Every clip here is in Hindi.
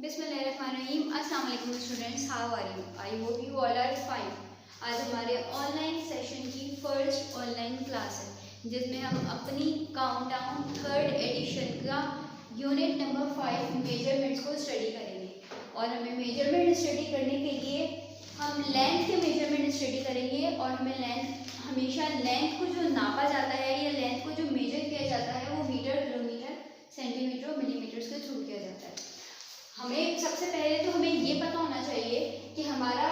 बिस्मिल्लाहिर्रहमानिर्रहीम। अस्सलाम वालेकुम students, how are you? I hope you all are fine. आज हमारे ऑनलाइन सेशन की फर्स्ट ऑनलाइन क्लास है जिसमें हम अपनी काउंटडाउन थर्ड एडिशन का यूनिट नंबर 5 मेजरमेंट्स को स्टडी करेंगे। और हमें मेजरमेंट स्टडी करने के लिए हम लेंथ के मेजरमेंट स्टडी करेंगे और हमें हमेशा लेंथ को जो नापा जाता है या लेंथ को जो मेजर किया जाता है वो मीटर, किलोमीटर, सेंटीमीटर और मिलीमीटर्स के थ्रू किया जाता है। हमें सबसे पहले तो हमें ये पता होना चाहिए कि हमारा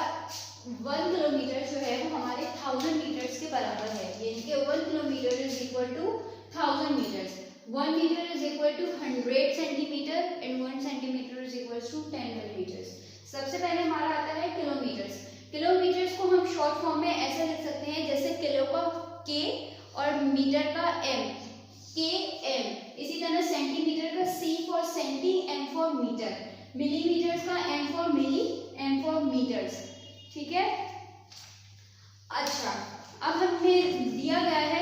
1 किलोमीटर जो है वो हमारे 1000 मीटर्स के बराबर है, यानी कि 1 kilometre is equal to 1000 metres. 1 metre is equal to 100 centimetre and 1 centimetre is equal to 10 millimetres. सबसे पहले हमारा आता है किलोमीटर्स। किलोमीटर्स को हम शॉर्ट फॉर्म में ऐसे लिख सकते हैं जैसे किलो का के और मीटर का एम, के एम। इसी तरह सेंटीमीटर का C for centi, M for metre. Millimetres का M for milli, M for metres. ठीक है। अच्छा, अब हमें दिया गया है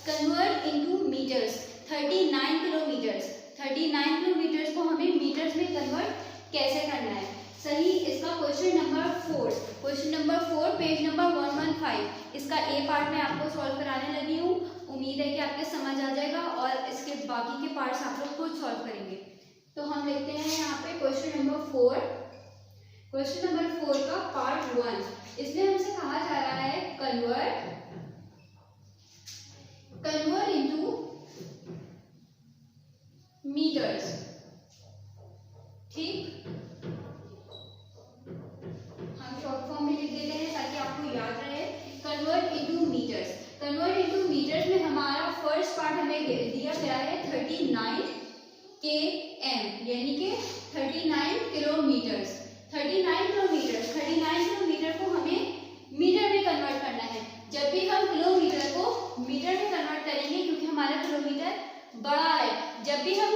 convert into metres 39 kilometres. 39 kilometres को हमें मीटर्स में कन्वर्ट कैसे करना है? सही, इसका question number 4, question number 4 page number 115, इसका ए पार्ट में आपको सॉल्व कराने लगी हूँ। उम्मीद है कि आपके समझ आ जाएगा और इसके बाकी के पार्ट्स आप लोग खुद सॉल्व करेंगे। तो हम लिखते हैं यहाँ पे क्वेश्चन नंबर 4। क्वेश्चन नंबर 4 का पार्ट 1, इसमें हमसे कहा जा रहा है कन्वर्ट इनटू मीटर्स। ठीक, हम शॉर्ट फॉर्म में लिख देते हैं ताकि आपको याद रहे। Convert into metres. Convert into metres में हमारा फर्स्ट पार्ट हमें दिया गया है 39 के एम, यानी कि 39 किलोमीटर्स। 39 किलोमीटर को हमें मीटर में कन्वर्ट करना है। जब भी हम किलोमीटर को मीटर में कन्वर्ट करेंगे, क्योंकि हमारा किलोमीटर बड़ा है, जब भी हम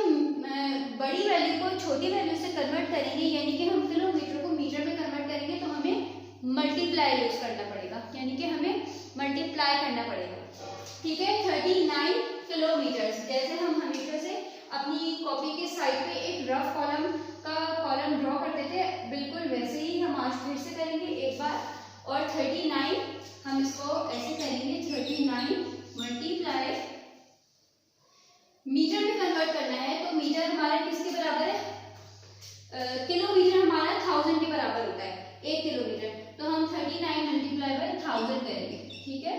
बड़ी वैल्यू को छोटी वैल्यू से कन्वर्ट करेंगे, यानी कि हम किलोमीटर को मीटर में कन्वर्ट करेंगे, तो हमें मल्टीप्लाई यूज करना पड़ेगा, यानी कि हमें मल्टीप्लाई करना पड़ेगा। ठीक है। 39 किलोमीटर्स, जैसे हम हमेशा से अपनी कॉपी के साइड पे एक रफ कॉलम ड्रॉ करते थे, बिल्कुल वैसे ही हम आज फिर से करेंगे एक बार। और 39 हम इसको ऐसे करेंगे, 39 मल्टीप्लाई, मीटर में कन्वर्ट करना है तो मीटर हमारा किसके बराबर है? किलोमीटर हमारा 1000 के बराबर होता है, 1 किलोमीटर। तो हम 39 मल्टीप्लाई बाय 1000 करेंगे। ठीक है।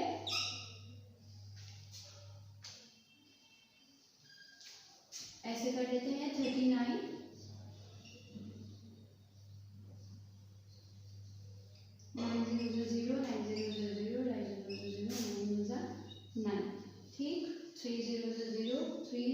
ऐसे कर देते हैं 39 9000 9000 9 ठीक, 3000 30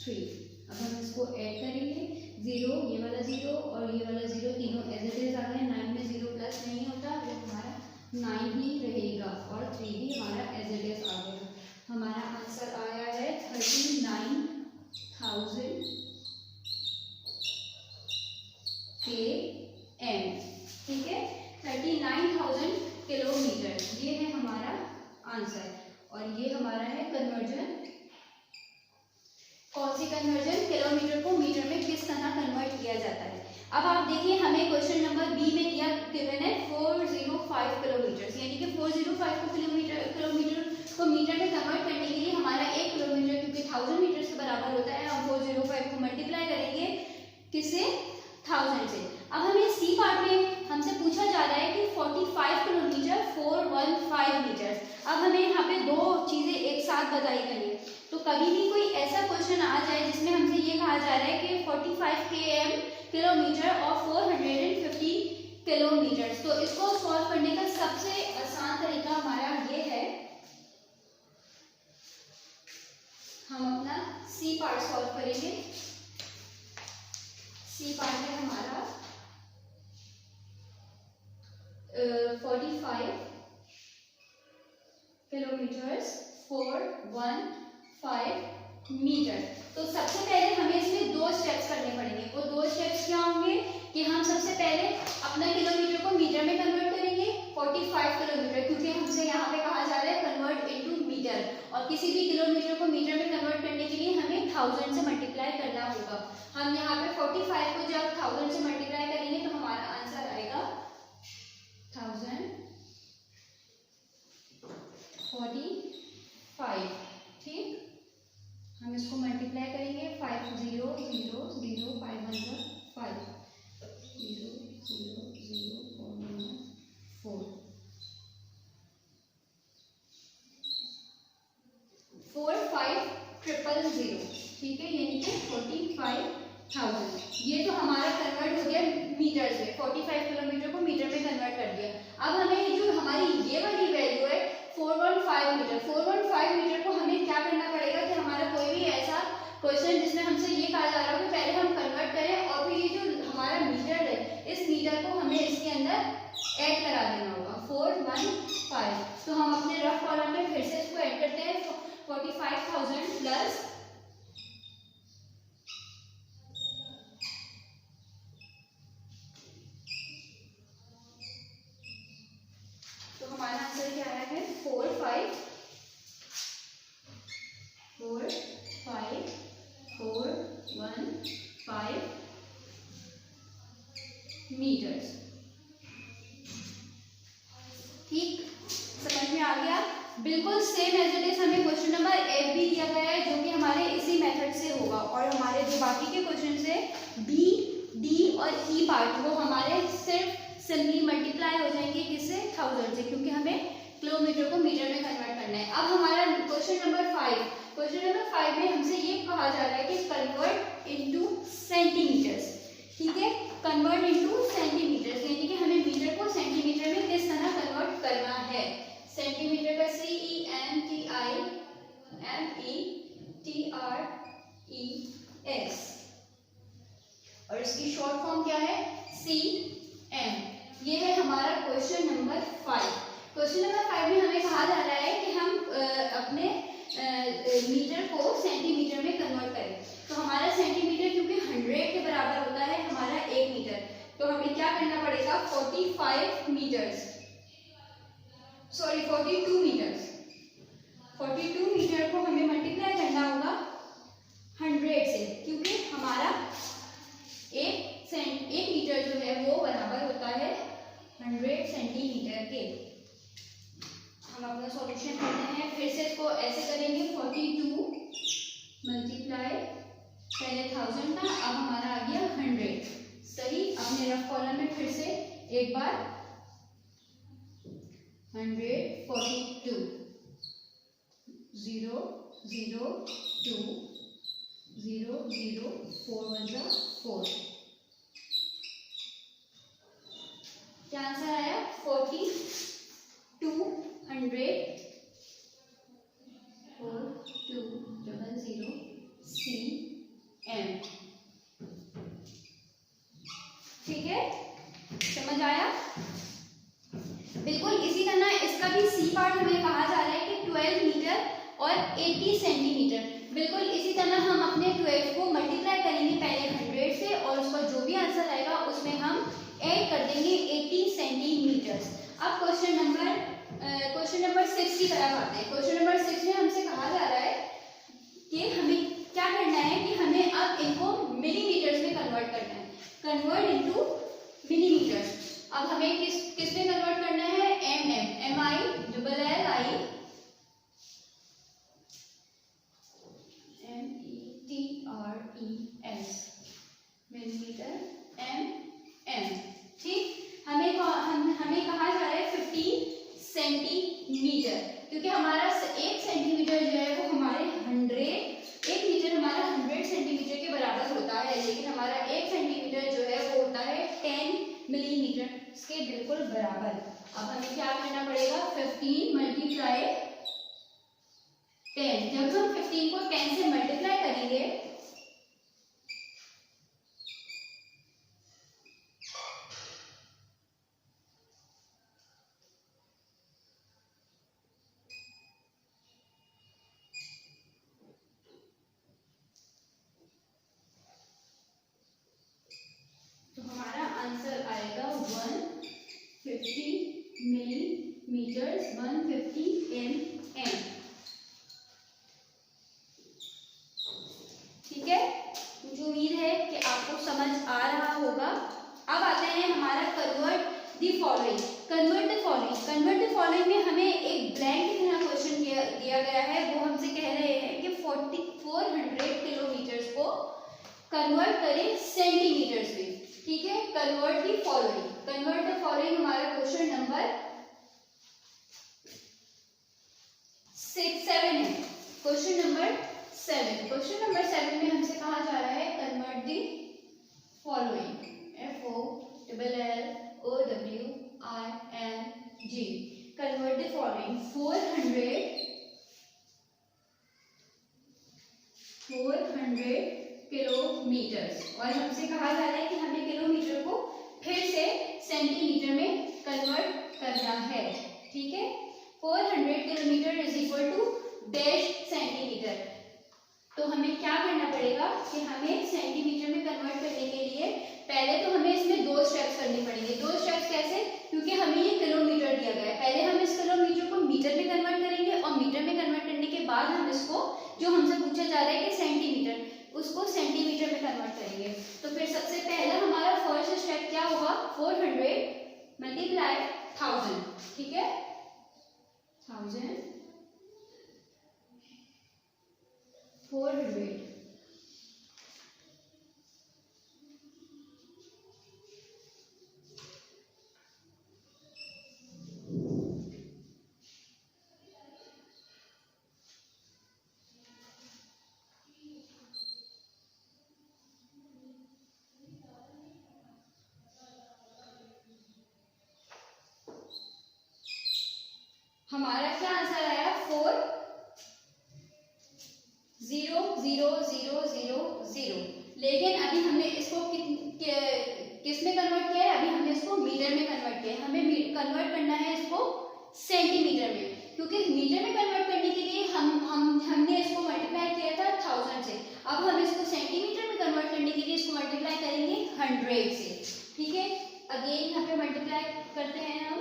3 अब हम इसको ऐड करेंगे। 0, ये वाला 0 और ये वाला 0 तीनों एज इट इज आ गए। 9 में 0 प्लस नहीं होता, वो हमारा 9 ही रहेगा और 3 भी हमारा एज इट इज आ गया। हमारा आंसर आया है 39,000 के एम। ठीक है, 39,000 किलोमीटर, ये है हमारा आंसर। और ये हमारा है कन्वर्जन। कौन सी कन्वर्जन? किलोमीटर को मीटर में किस तरह कन्वर्ट किया जाता है। अब आप देखिए, हमें क्वेश्चन नंबर बी में दिया गिवन है 405 किलोमीटर, यानी कि 405 को किलोमीटर को मीटर में कन्वर्ट करने के लिए हमारा 1 किलोमीटर, क्योंकि 1000 मीटर से बराबर होता है, हम 405 को मल्टीप्लाई करेंगे किससे? 1000 से। अब हमें सी पार्ट में हमसे पूछा जा रहा है कि 45 किलोमीटर 415 मीटर। अब हमें यहाँ पे दो चीजें एक साथ बताई गई है, तो कभी भी कोई ऐसा क्वेश्चन आ जाए जिसमें हमसे ये कहा जा रहा है कि 45 km किलोमीटर और 450 किलोमीटर, तो इसको सॉल्व करने का सबसे आसान तरीका हमारा ये है, हम अपना सी पार्ट सॉल्व करेंगे। सी पार्ट है हमारा 45 किलोमीटर्स 415 मीटर। तो सबसे पहले हमें इसमें 2 स्टेप्स करने पड़ेंगे। वो 2 स्टेप्स क्या होंगे कि हम सबसे पहले अपना किलोमीटर को मीटर में कन्वर्ट करेंगे 45 किलोमीटर, क्योंकि हमसे यहाँ पे कहा जा रहा है कन्वर्ट इनटू मीटर, और किसी भी किलोमीटर को मीटर में कन्वर्ट करने के लिए हमें 1000 से मल्टीप्लाई करना होगा। हम यहाँ पे 45 को जब 1000 से मल्टीप्लाई करेंगे तो हमारा आंसर आएगा 1045। ठीक, हम इसको मल्टीप्लाई करेंगे 5 0 0 0 5 1 5 0 0 0 4 4 5 0 0। ठीक है, यानी कि 45,000। ये तो हमारा कन्वर्ट हो गया मीटर में, 45 किलोमीटर को मीटर में कन्वर्ट कर दिया। अब हमें जो हमारी ये वाली वैल्यू है 415 मीटर, 415 मीटर को हमें क्या करना पड़ेगा कि हमारा कोई भी ऐसा क्वेश्चन जिसमें हमसे ये कहा जा रहा है कि पहले हम कन्वर्ट करें और फिर ये जो हमारा मीटर है इस मीटर को हमें इसके अंदर ऐड करा देना होगा 415। तो हम अपने रफ कॉलम में फिर से इसको ऐड करते हैं 45,000 प्लस तो हमारा आंसर क्या आया है 45 मीटर्स। ठीक, समझ में आ गया? बिल्कुल सेम एज इट इज हमें क्वेश्चन नंबर एफ भी दिया गया है जो कि हमारे इसी मेथड से होगा, और हमारे जो बाकी के क्वेश्चन है बी, डी और ई पार्ट वो हमारे सिर्फ सिंपली मल्टीप्लाई हो जाएंगे किससे 1000 से, क्योंकि हमें किलोमीटर को मीटर में कन्वर्ट करना है। अब हमारा क्वेश्चन नंबर 5 में हमसे ये कहा जा रहा है कि कन्वर्ट इनटू सेंटीमीटर्स। ठीक है, कन्वर्ट इनटू सेंटीमीटर्स, यानी कि हमें मीटर को सेंटीमीटर में किस तरह कन्वर्ट करना है। सेंटीमीटर का CENTIMETRES और इसकी शॉर्ट फॉर्म क्या है CM। ये है हमारा क्वेश्चन नंबर 5। क्वेश्चन नंबर 5 में हमें कहा जा रहा है कि हम अपने मीटर को सेंटीमीटर में कन्वर्ट करें। तो हमारा सेंटीमीटर क्योंकि 100 के बराबर होता है हमारा 1 मीटर, तो हमें क्या करना पड़ेगा 42 मीटर्स 42 मीटर को हमें मल्टीप्लाई करना होगा 100 से, क्योंकि हमारा एक मीटर जो है वो बराबर होता है 100 सेंटीमीटर के। हम अपना सॉल्यूशन करते हैं, फिर से इसको ऐसे करेंगे 42 मल्टीप्लाई पहले 1000 था, अब हमारा आ गया 100। सही, अपने रफ कॉलम में फिर से एक बार 142 0 0 2 0 0 4 1 4। क्या आंसर आया 4200 CM। ठीक है, समझ आया? बिल्कुल इसी तरह इसका भी सी पार्ट हमें कहा जा रहा है कि 12 मीटर और 80 सेंटीमीटर। बिल्कुल इसी तरह हम अपने 12 को मल्टीप्लाई करेंगे पहले 100 से और उसका जो भी आंसर आएगा उसमें हम ऐड कर देंगे 80 सेंटीमीटर। अब क्वेश्चन नंबर 6 की तरफ आते हैं। क्वेश्चन नंबर 6 में हमसे कहा जा रहा है कि हमें क्या करना है कि हमें अब इनको मिलीमीटर्स में कन्वर्ट करना है, कन्वर्ट इनटू मिलीमीटर्स। अब हमें किस में कन्वर्ट करना है MI METRES मिलीमीटर MM। ठीक, हमें कहा जा रहा है 15 सेंटीमीटर, क्योंकि हमारा 1 सेंटीमीटर जो है वो हमारे 1 मीटर हमारा 100 सेंटीमीटर के बराबर होता है, लेकिन हमारा 1 सेंटीमीटर जो है वो होता है 10 मिलीमीटर के बिल्कुल बराबर। अब हमें क्या करना पड़ेगा 15 मल्टीप्लाई 10। जब हम 15 को 10 से मल्टीप्लाई करेंगे तो हमारा आंसर आएगा 150 millimetre 150 mm। The following, convert the following. Convert the following में हमें एक ब्लैंक की तरह क्वेश्चन दिया गया है। वो हमसे कह रहे हैं कि 400 किलोमीटर्स को कन्वर्ट करें सेंटीमीटर्स में। ठीक है, convert the following, convert the following हमारा क्वेश्चन नंबर 7 है। क्वेश्चन नंबर 7, क्वेश्चन नंबर 7 में हमसे कहा जा रहा है convert the following, FOLLOWING, convert the following 400 kilometres, और हमसे कहा जा रहा है कि हमें किलोमीटर को फिर से सेंटीमीटर में कन्वर्ट करना है। ठीक है, 400 kilometre is equal to dash centimetre. तो हमें क्या करना पड़ेगा कि हमें सेंटीमीटर में कन्वर्ट करने के लिए पहले तो हमें इसमें 2 स्टेप्स करने पड़ेंगे। 2 स्टेप्स कैसे, क्योंकि हमें ये किलोमीटर दिया गया है। पहले हम इस किलोमीटर को मीटर में कन्वर्ट करेंगे और मीटर में कन्वर्ट करने के बाद हम इसको, जो हमसे पूछा जा रहा है कि सेंटीमीटर, उसको सेंटीमीटर में कन्वर्ट करेंगे। तो फिर सबसे पहला हमारा फर्स्ट स्टेप क्या होगा, 400 मल्टीप्लाई 1000। ठीक है, 1000 400 हमारा क्या आंसर आया, 4000000। लेकिन अभी हमने इसको किस में कन्वर्ट किया है, अभी हमने इसको मीटर में कन्वर्ट किया है। हमें कन्वर्ट करना है इसको सेंटीमीटर में, क्योंकि मीटर में कन्वर्ट करने के लिए हमने इसको मल्टीप्लाई किया था 1000 से। अब हम इसको सेंटीमीटर में कन्वर्ट करने के लिए इसको मल्टीप्लाई करेंगे 100 से। ठीक है, अगेन यहाँ पे मल्टीप्लाई करते हैं हम,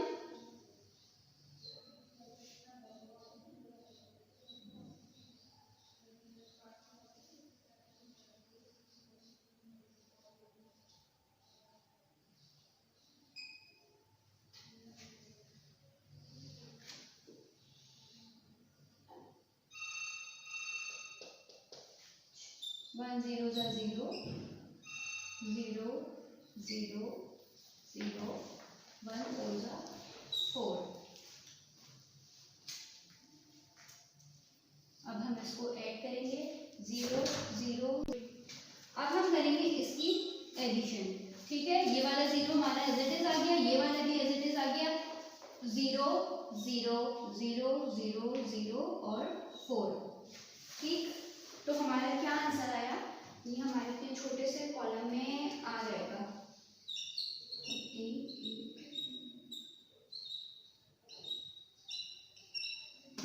वन जीरो जा जीरो, जीरो जीरो जीरो, 1 4 जा 4। अब हम इसको ऐड करेंगे 0 0। अब हम करेंगे इसकी एडिशन। ठीक है, ये वाला 0 हमारा एज इट इज आ गया, ये वाला भी एज इट इज आ गया, 0 0 0 0 0 और 4। ठीक, तो हमारा क्या आंसर आया, ये हमारे इतने छोटे से कॉलम में आ जाएगा।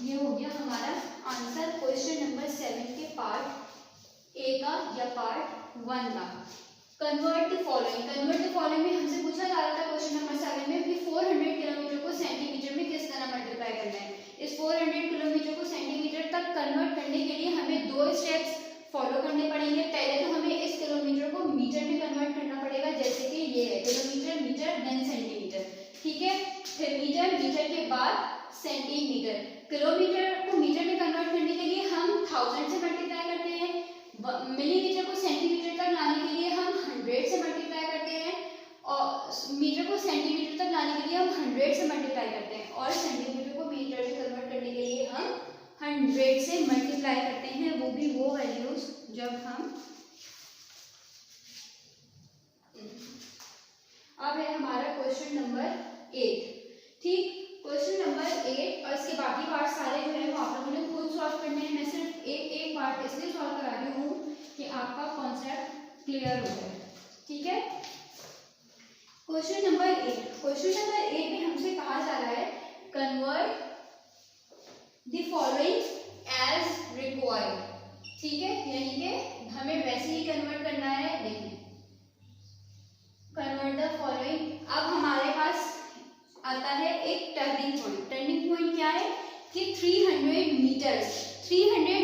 ये हो गया हमारा आंसर क्वेश्चन नंबर 7 के पार्ट ए का या पार्ट 1 का। Convert the following, convert the following में हमसे पूछा जा रहा था क्वेश्चन नंबर 7 में कि 400 किलोमीटर को सेंटीमीटर में किस तरह मल्टीप्लाई करना है। इस 400 किलोमीटर को सेंटीमीटर तक कन्वर्ट करने के लिए हमें 2 स्टेप्स फॉलो करने पड़ेंगे। पहले तो हमें इस किलोमीटर को मीटर में कन्वर्ट करना पड़ेगा, जैसे कि ये है किलोमीटर, मीटर देन सेंटीमीटर। ठीक है, फिर मीटर, मीटर के बाद सेंटीमीटर। किलोमीटर को मीटर में कन्वर्ट करने के लिए हम 1000 से मल्टीप्लाई करते हैं, मिलीमीटर को सेंटीमीटर तक लाने के लिए हम 100 से मल्टीप्लाई करते हैं, और मीटर को सेंटीमीटर तक लाने के लिए हम 100 से मल्टीप्लाई करते हैं, और सेंटीमीटर को मीटर में कन्वर्ट करने के लिए हम 100 से मल्टीप्लाई करते हैं, वो भी वो वैल्यूज जब हम। अब है हमारा क्वेश्चन नंबर 8। ठीक, क्वेश्चन नंबर 8 और इसके बाकी पार्ट सारे जो है वो आप लोगों ने खुद सॉल्व करने हैं। मैं सिर्फ एक पार्ट इसलिए सॉल्व करा रही हूँ कि आपका कॉन्सेप्ट क्लियर हो जाए। ठीक है, क्वेश्चन नंबर 8, क्वेश्चन नंबर 8 में हमसे कहा जा रहा है convert the following as required. ठीक है, यानी कि हमें वैसे ही कन्वर्ट करना है। देखिए, कन्वर्ट द फॉलोइंग। अब हमारे पास आता है एक टर्निंग पॉइंट। टर्निंग पॉइंट क्या है कि 300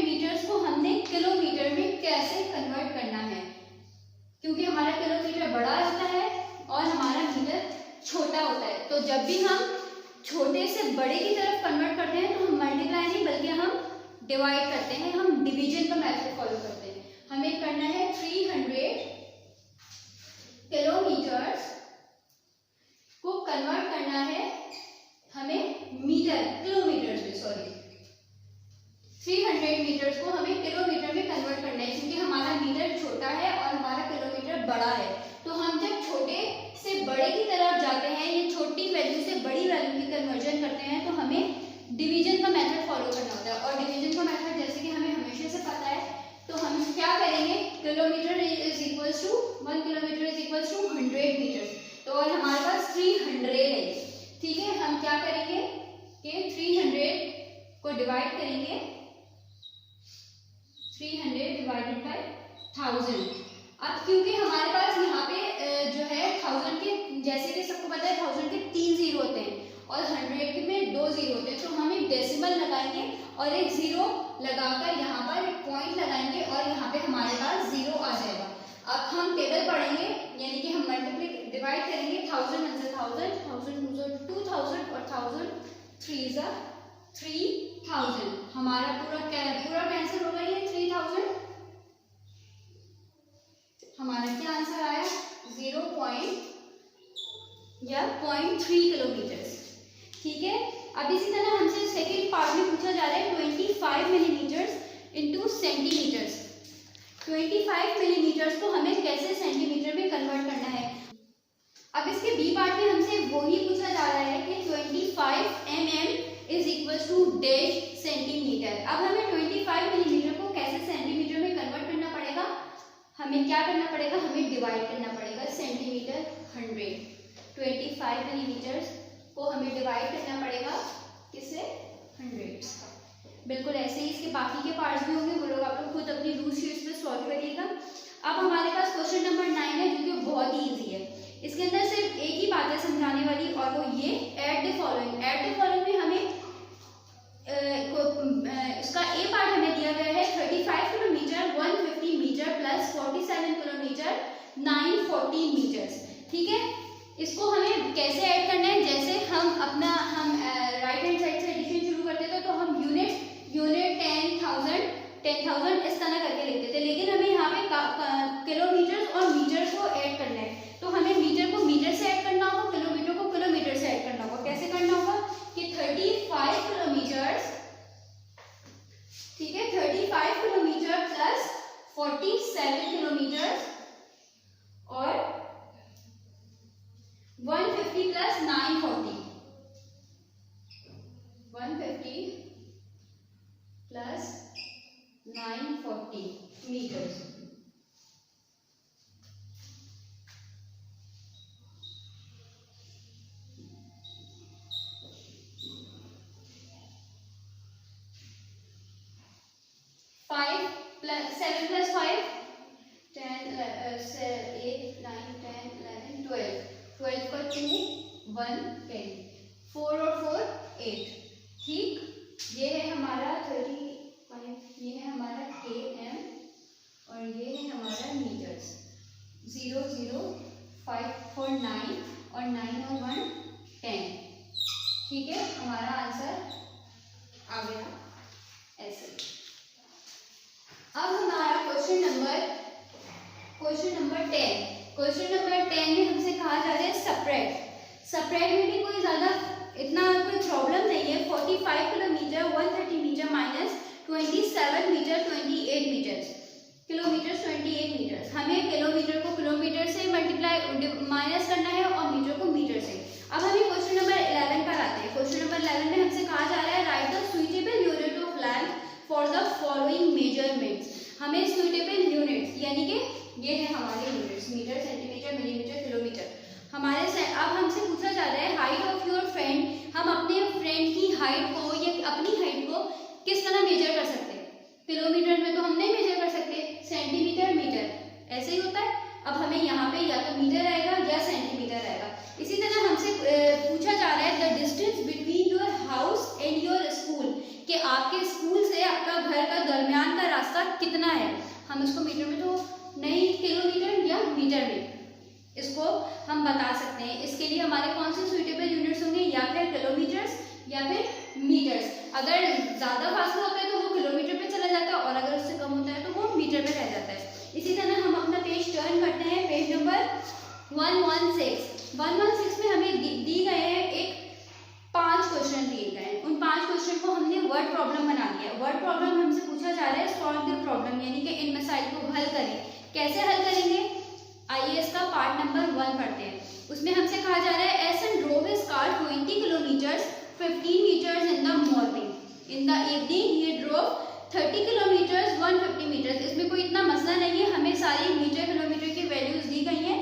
मीटर्स को हमने किलोमीटर में कैसे कन्वर्ट करना है, क्योंकि हमारा किलोमीटर बड़ा रहता है और हमारा मीटर छोटा होता है। तो जब भी हम छोटे से बड़े की तरफ कन्वर्ट करते हैं तो हम मल्टीप्लाई नहीं बल्कि हम डिवाइड करते हैं, हम डिवीजन का मेथड फॉलो करते हैं। हमें करना है 300 किलोमीटर्स को कन्वर्ट करना है हमें मीटर, किलोमीटर्स में, सॉरी 300 मीटर्स को हमें किलोमीटर में कन्वर्ट करना है, क्योंकि हमारा मीटर छोटा है और हमारा किलोमीटर बड़ा है। तो हम जब छोटे से बड़े की तरफ जाते हैं या छोटी वैल्यू से बड़ी वैल्यू की कन्वर्जन करते हैं तो हमें डिवीजन का मेथड फॉलो करना होता है। और डिवीजन का मेथड जैसे कि हमें हमेशा से पता है, तो हम क्या करेंगे, kilometre is equals to 1 kilometre is equals to 100 metre. तो और हमारे पास 300 है, ठीक है। हम क्या करेंगे कि 300 को डिवाइड करेंगे, 300 डिवाइडेड बाय 1000। अब क्योंकि हमारे पास यहाँ पे जो है 1000 के, जैसे कि सबको पता है 1000 के 3 जीरो होते हैं और 100 में 2 जीरो होते हैं, तो हम एक डेसिमल लगाएंगे और एक जीरो लगाकर यहाँ पर एक पॉइंट लगाएंगे और यहाँ पे हमारे पास जीरो आ जाएगा। अब हम टेबल पढ़ेंगे, यानी कि हम मल्टीप्लाई डिवाइड करेंगे 1000 1 1000, 1000 2 2000 और 1000 3 जा 3000। हमारा पूरा कैंसिल होगा ये 3000। हमारा क्या आंसर आया, 0.3 किलोमीटर, ठीक है। अब इसी तरह हमसे सेकेंड पार्ट में पूछा जा रहा है 25 मिलीमीटर्स इंटू सेंटीमीटर्स। 25 मिलीमीटर्स को हमें कैसे सेंटीमीटर में कन्वर्ट करना है। अब इसके बी पार्ट में हमसे वही पूछा जा रहा है कि 25 mm is equal to dash centimetre. अब हमें 25 मिलीमीटर को कैसे सेंटीमीटर में कन्वर्ट करना पड़ेगा, हमें क्या करना पड़ेगा, हमें डिवाइड करना पड़ेगा सेंटीमीटर 100। 25 मिलीमीटर्स को हमें डिवाइड करना पड़ेगा किससे, 100। बिल्कुल ऐसे ही इसके बाकी के पार्ट्स भी होंगे, वो लोग आप लोग खुद अपनी रूट शीट्स पे सॉल्व करिएगा। अब हमारे पास क्वेश्चन नंबर 9 है, जो कि बहुत ही ईजी है। इसके अंदर सिर्फ एक ही बात है समझाने वाली, और वो ये add the following. Add the following में हमें इसका ए पार्ट हमें दिया गया है 35 kilometre 150 metre plus 47 kilometre 940 metres, ठीक है। इसको हमें कैसे ऐड करना है, जैसे हम राइट हैंड साइड से एडिशन शुरू करते थे तो हम यूनिट 10,000 इस तरह करके लिखते थे, लेकिन हमें यहाँ पे किलोमीटर और मीटर को ऐड करना है। तो हमें मीटर को मीटर से ऐड करना होगा, किलोमीटर को किलोमीटर से ऐड करना होगा। कैसे करना होगा कि 35 किलोमीटर, ठीक है, 35 किलोमीटर प्लस 47 किलोमीटर और 150 plus 940, 150 plus 940 metres. Seven plus 5 10 8 9 10 11 12 12 का 2 1 10 4 और 4 8, ठीक। ये है हमारा 35, ये है हमारा km और ये है हमारा मीटर्स। 0 0 5 4 9 और 9 और 1 10, ठीक है। हमारा आंसर आ गया ऐसे। अब हमारा क्वेश्चन नंबर 10। क्वेश्चन नंबर 10 में हमसे कहा जा रहा है सपरेट में भी कोई ज़्यादा इतना कोई प्रॉब्लम नहीं है। 45 kilometre 130 metre minus 27 metre 28 metres, kilometre 28 metres. हमें किलोमीटर को किलोमीटर से मल्टीप्लाई माइनस करना है और मीटर को मीटर से। अब हमें क्वेश्चन नंबर 11 पर आते हैं। क्वेश्चन नंबर 11 में हमसे कहा जा रहा है write the suitable unit of length for the following measurements. हमें सुइटेबल यूनिट्स, यानी कि ये है हमारे units, metre centimetre millimetre kilometre. हमारे से अब हमसे पूछा जा रहा है हाइट ऑफ योर फ्रेंड। हम अपने फ्रेंड की हाइट को या अपनी हाइट को किस तरह मेजर कर सकते हैं। किलोमीटर में तो हम नहीं मेजर कर सकते, सेंटीमीटर मीटर ऐसे ही होता है। अब हमें यहाँ पे या तो मीटर आएगा या सेंटीमीटर आएगा। इसी तरह हमसे अगर ज़्यादा फासला होता है तो वो किलोमीटर पे चला जाता है, और अगर उससे कम होता है तो वो मीटर पे रह जाता है। इसी तरह हम अपना पेज टर्न करते हैं, पेज नंबर 116 में हमें दी गए हैं एक 5 क्वेश्चन दिए गए हैं। उन 5 क्वेश्चन को हमने वर्ड प्रॉब्लम बना दिया। वर्ड प्रॉब्लम हमसे पूछा जा रहा है सॉल्व द प्रॉब्लम, यानी कि इन मसाइल को हल करें। कैसे हल करेंगे? आइए इसका पार्ट नंबर 1 पढ़ते हैं। उसमें हमसे कहा जा रहा है Eason drove his car 20 kilometres 15 metres in the morning, in the evening he drove 30 kilometres 150 metres. इसमें कोई इतना मसला नहीं है, हमें सारी मीटर किलोमीटर की वैल्यूज दी गई हैं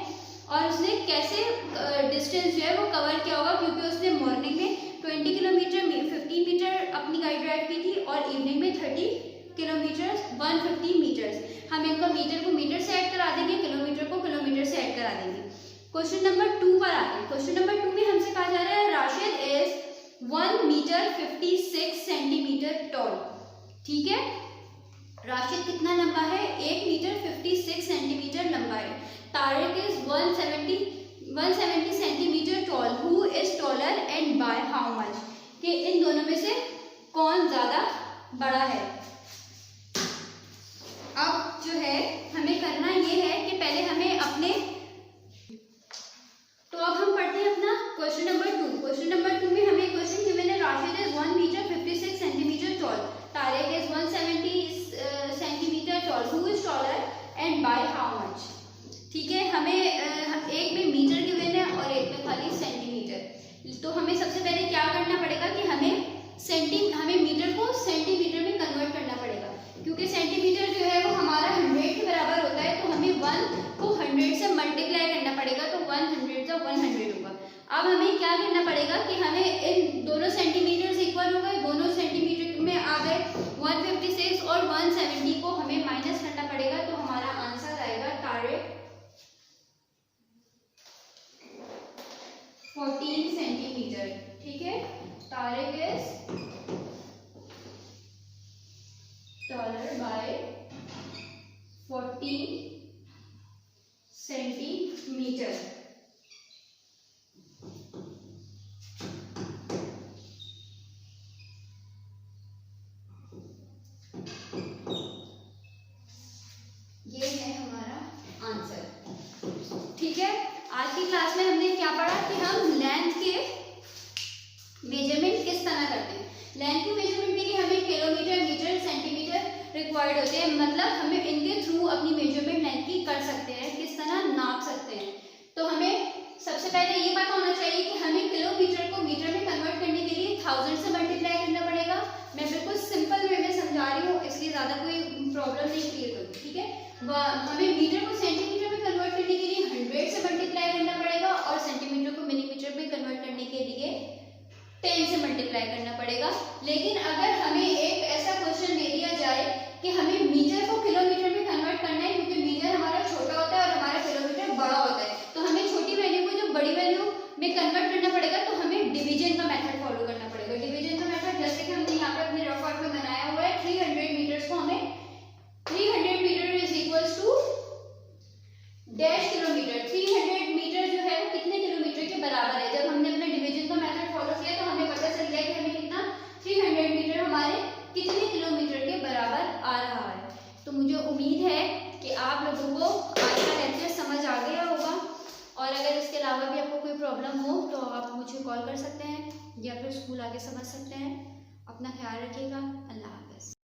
और उसने कैसे डिस्टेंस जो है वो कवर किया होगा, क्योंकि उसने मॉर्निंग में 20 किलोमीटर 15 मीटर अपनी गाड़ी ड्राइव की थी और इवनिंग में 30 किलोमीटर 150 मीटर्स। हम इनको मीटर को मीटर से ऐड करा देंगे, किलोमीटर को किलोमीटर से ऐड करा देंगे। क्वेश्चन नंबर 2 पर आते हैं। क्वेश्चन नंबर 2 में हमसे कहा जा रहा है Rashid is 1 metre 56 centimetre tall. ठीक है, राशिद कितना लंबा है? 1 मीटर 56 सेंटीमीटर लंबा है। Tariq is 170 centimetre tall. Who is taller and by how much? कि इन दोनों में से कौन ज्यादा बड़ा है। अब जो है हमें करना ये है कि पहले हमें अपने, तो अब हम पढ़ते हैं अपना क्वेश्चन नंबर 2। क्वेश्चन नंबर 2 में हमें क्वेश्चन गिवन है Rashid is 1 metre 56 centimetre tall, Tariq is 170 centimetre tall. Who is taller and by how much? ठीक है, हमें एक में मीटर गिवन है और एक में खाली सेंटीमीटर। तो हमें सबसे पहले क्या करना पड़ेगा कि हमें मीटर को सेंटीमीटर में कन्वर्ट करना पड़ेगा, क्योंकि सेंटीमीटर जो है वो हमारा 100 के बराबर होता है। तो हमें 1 को 100 से मल्टीप्लाई करना पड़ेगा, तो 100 का 100 होगा। अब हमें क्या करना पड़ेगा कि हमें इन दोनों सेंटीमीटर इक्वल हो गए, दोनों सेंटीमीटर में आ गए 156 और 170 को हमें माइनस करना पड़ेगा, तो हमारा आंसर आएगा तारिक 14 सेंटीमीटर। ठीक है, Tariq is taller by 14 centimetre. ये है हमारा आंसर। ठीक है, आज की क्लास में हमने क्या पढ़ा कि हम लेंथ के मेजरमेंट किस तरह करते हैं। लेंथ के मेजरमेंट के लिए हमें किलोमीटर, मीटर, सेंटीमीटर रिक्वायर्ड होते हैं, मतलब हमें इनके थ्रू अपनी मेजरमेंट लेंथ की कर सकते हैं, किस तरह नाप सकते हैं। तो हमें सबसे पहले ये पता होना चाहिए कि हमें किलोमीटर को मीटर में कन्वर्ट करने के लिए 1000 से मल्टीप्लाई करना पड़ेगा। मैं बिल्कुल सिंपल वे में समझा रही हूँ, इसलिए ज़्यादा कोई प्रॉब्लम नहीं क्रिएट होगी। ठीक है, हमें मीटर को सेंटीमीटर में कन्वर्ट करने के लिए 100 से मल्टीप्लाई करना पड़ेगा और सेंटीमीटर को मिलीमीटर में कन्वर्ट करने के लिए 10 से मल्टीप्लाई करना पड़ेगा। लेकिन अगर हमें एक ऐसा क्वेश्चन दे दिया जाए कि हमें मीटर को किलोमीटर में कन्वर्ट करना है, क्योंकि मीटर हमारा छोटा होता है और हमारा किलोमीटर बड़ा होता है, तो हमें छोटी वैल्यू को जो बड़ी वैल्यू में कन्वर्ट करना पड़ेगा, तो हमें डिवीजन का मेथड फॉलो करना पड़ेगा। डिवीजन का मेथड जैसे कि हमने यहाँ पे अपने रफ वर्क में बनाया हुआ है, 300 मीटर्स को हमें 300 metre is equals to dash kilometre. 300 metre जो है वो कितने किलोमीटर के बराबर है। जब हमने अपने डिवीजन का मेथड फॉलो किया तो हमें पता चल गया कि हमें कितना 300 मीटर हमारे कितने किलोमीटर के बराबर आ रहा है। तो मुझे उम्मीद है कि आप लोगों को आज का लेक्चर समझ आ गया होगा, और अगर इसके अलावा भी आपको कोई प्रॉब्लम हो तो आप मुझे कॉल कर सकते हैं या फिर स्कूल आके समझ सकते हैं। अपना ख्याल रखिएगा। अल्लाह हाफ़िज़।